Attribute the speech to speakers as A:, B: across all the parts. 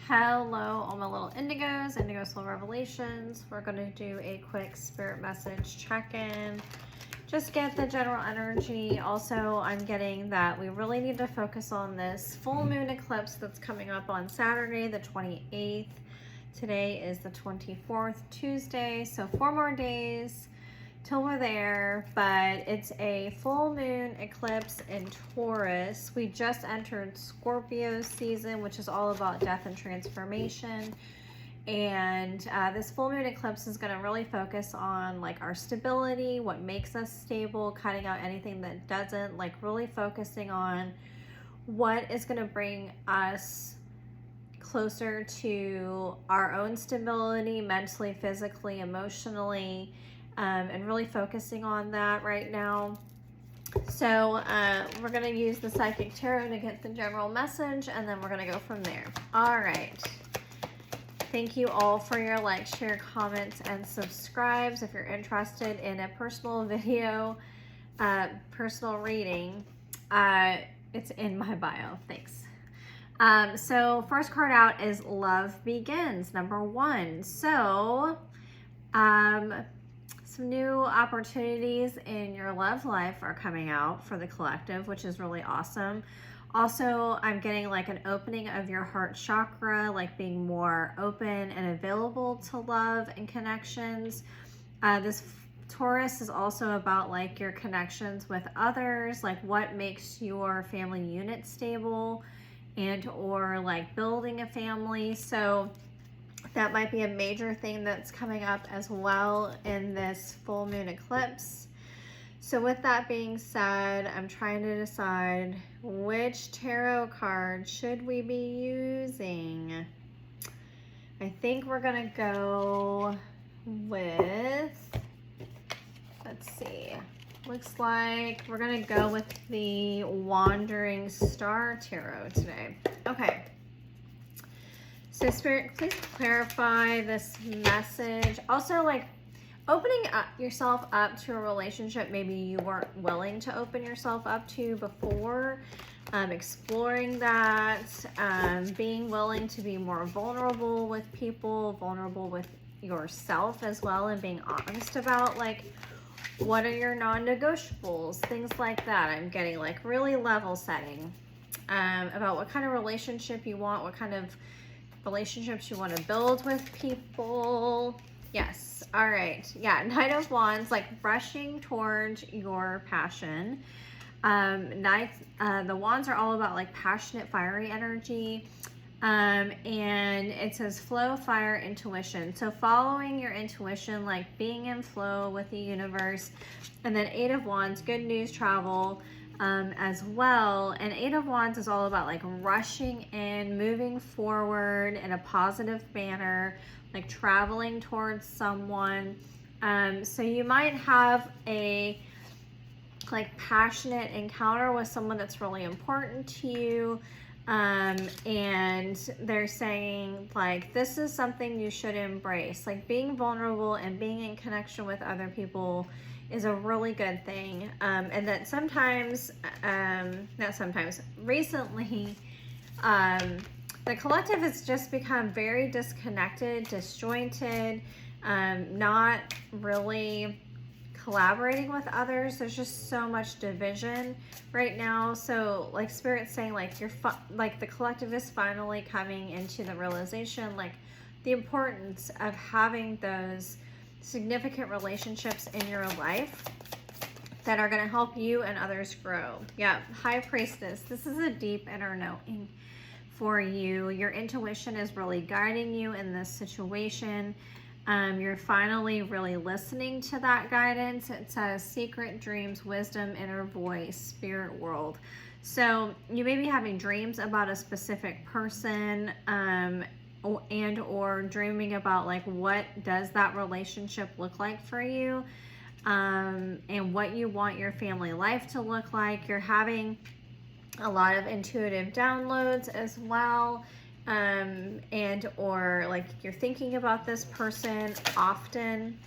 A: Hello, all my little indigos, Indigo Soul Revelations. We're going to do a quick spirit message check-in. Just get the general energy. Also, I'm getting that we really need to focus on this full moon eclipse that's coming up on Saturday, the 28th. Today is the 24th, Tuesday, so 4 more days till we're there, but it's a full moon eclipse in Taurus. We just entered Scorpio season, which is all about death and transformation. And this full moon eclipse is going to really focus on like our stability, what makes us stable, cutting out anything that doesn't, like really focusing on what is going to bring us closer to our own stability, mentally, physically, emotionally, and really focusing on that right now. So we're going to use the Psychic Tarot to get the general message, and then we're going to go from there. All right. Thank you all for your likes, share, comments, and subscribes. If you're interested in a personal video, personal reading, it's in my bio. Thanks. So first card out is Love Begins, number 1. So, some new opportunities in your love life are coming out for the collective, which is really awesome. Also, I'm getting like an opening of your heart chakra, like being more open and available to love and connections. This Taurus is also about like your connections with others, like what makes your family unit stable and or like building a family. So that might be a major thing that's coming up as well in this full moon eclipse. So with that being said, I'm trying to decide which tarot card should we be using. I think we're gonna go with, let's see, looks like we're gonna go with the Wandering Star Tarot today. Okay. So Spirit, please clarify this message. Also, like opening up yourself up to a relationship maybe you weren't willing to open yourself up to before, exploring that, being willing to be more vulnerable with people, vulnerable with yourself as well, and being honest about like what are your non-negotiables, things like that. I'm getting like really level setting about what kind of relationship you want, what kind of relationships you want to build with people. Yes. All right. Yeah. Knight of Wands, like rushing towards your passion. The wands are all about like passionate, fiery energy. And it says flow, fire, intuition. So following your intuition, like being in flow with the universe. And then 8 of Wands, good news, travel, as well. And 8 of Wands is all about like rushing in, moving forward in a positive manner, like traveling towards someone. So you might have a like passionate encounter with someone that's really important to you. And they're saying like, this is something you should embrace, like being vulnerable and being in connection with other people is a really good thing. And that sometimes, not sometimes, recently, the collective has just become very disconnected, disjointed, not really collaborating with others. There's just so much division right now. So like Spirit's saying like like the collective is finally coming into the realization like the importance of having those significant relationships in your life that are going to help you and others grow. Yeah, High Priestess, this is a deep inner knowing for you. Your intuition is really guiding you in this situation. You're finally really listening to that guidance. It says secret dreams, wisdom, inner voice, spirit world. So you may be having dreams about a specific person, and or dreaming about like what does that relationship look like for you, and what you want your family life to look like. You're having a lot of intuitive downloads as well, and or like you're thinking about this person often.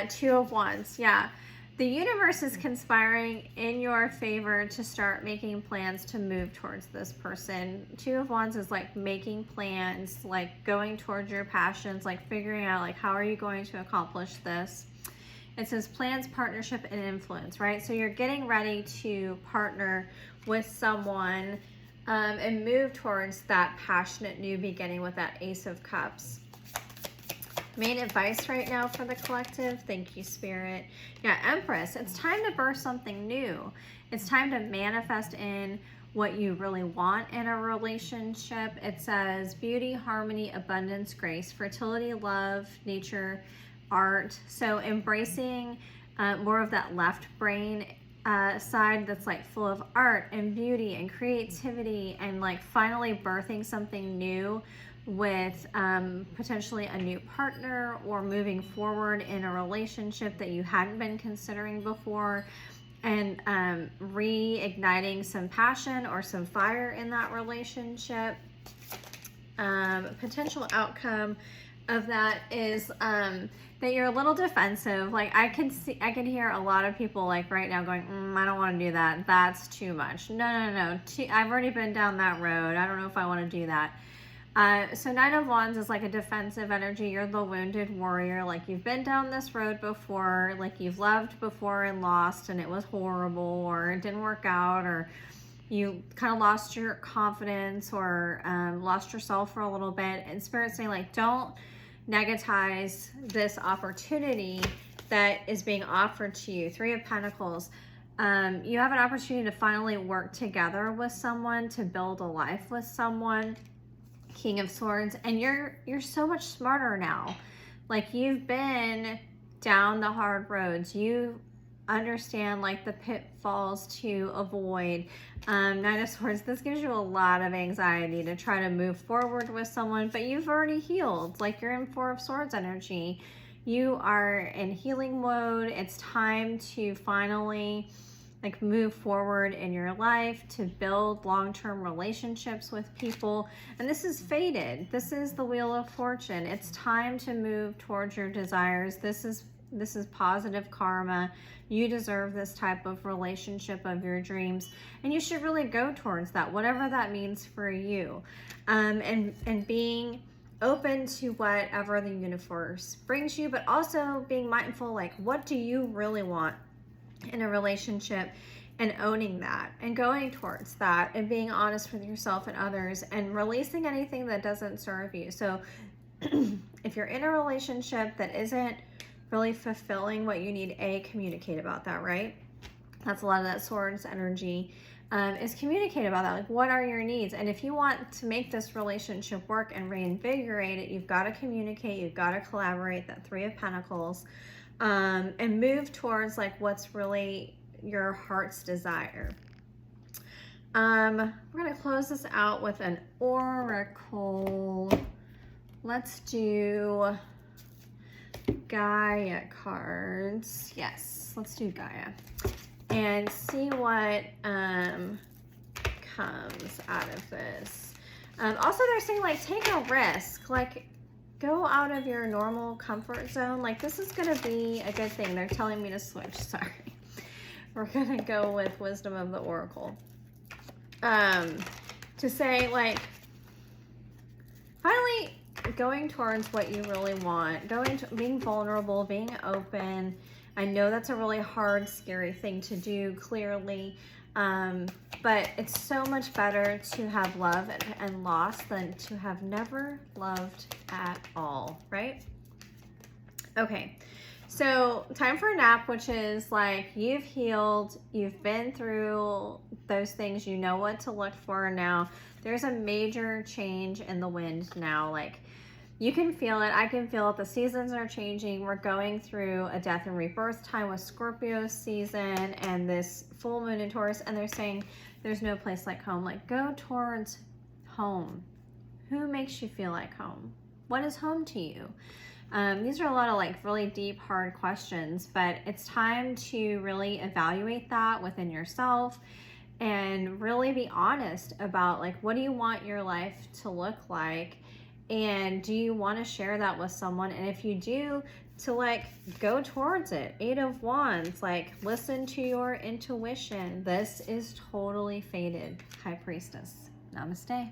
A: 2 of Wands, yeah. The universe is conspiring in your favor to start making plans to move towards this person. Two of Wands is like making plans, like going towards your passions, like figuring out like how are you going to accomplish this. It says plans, partnership, and influence, right? So you're getting ready to partner with someone and move towards that passionate new beginning with that Ace of Cups. Main advice right now for the collective. Thank you, Spirit. Yeah, Empress. It's time to birth something new. It's time to manifest in what you really want in a relationship. It says beauty, harmony, abundance, grace, fertility, love, nature, art. So embracing more of that left brain side that's like full of art and beauty and creativity, and like finally birthing something new with potentially a new partner, or moving forward in a relationship that you hadn't been considering before, and reigniting some passion or some fire in that relationship. Potential outcome of that is that you're a little defensive. Like I can hear a lot of people like right now going, I don't want to do that. That's too much. No. I've already been down that road. I don't know if I want to do that. So Nine of Wands is like a defensive energy. You're the wounded warrior. Like you've been down this road before, like you've loved before and lost and it was horrible, or it didn't work out, or you kind of lost your confidence, or lost yourself for a little bit. And Spirit's saying like, don't negatize this opportunity that is being offered to you. Three of Pentacles. You have an opportunity to finally work together with someone, to build a life with someone. King of Swords. And you're so much smarter now. Like you've been down the hard roads. You understand like the pitfalls to avoid. Nine of Swords, this gives you a lot of anxiety to try to move forward with someone, but you've already healed. Like you're in Four of Swords energy. You are in healing mode. It's time to finally like move forward in your life, to build long-term relationships with people. And this is fated. This is the Wheel of Fortune. It's time to move towards your desires. This is positive karma. You deserve this type of relationship of your dreams, and you should really go towards that, whatever that means for you. And being open to whatever the universe brings you, but also being mindful, like what do you really want in a relationship, and owning that and going towards that, and being honest with yourself and others, and releasing anything that doesn't serve you. So if you're in a relationship that isn't really fulfilling what you need, communicate about that, right? That's a lot of that Swords energy, is communicate about that. Like what are your needs? And if you want to make this relationship work and reinvigorate it, you've got to communicate, you've got to collaborate, that Three of Pentacles. And move towards like what's really your heart's desire. We're going to close this out with an oracle. Let's do Gaia cards. Yes, let's do Gaia. And see what comes out of this. Also, they're saying like take a risk. Like go out of your normal comfort zone. Like this is going to be a good thing. They're telling me to switch. Sorry. We're going to go with Wisdom of the Oracle. To say like, finally going towards what you really want. Being vulnerable, being open. I know that's a really hard, scary thing to do, clearly. But it's so much better to have love and loss than to have never loved at all, right? Okay, so time for a nap, which is like you've healed, you've been through those things, you know what to look for now. There's a major change in the wind now. Like you can feel it, I can feel it. The seasons are changing. We're going through a death and rebirth time with Scorpio season and this full moon in Taurus, and they're saying there's no place like home. Like go towards home. Who makes you feel like home? What is home to you? These are a lot of like really deep, hard questions, but it's time to really evaluate that within yourself and really be honest about like, what do you want your life to look like? And do you want to share that with someone? And if you do, to like go towards it. 8 of Wands, like listen to your intuition. This is totally fated, High Priestess. Namaste.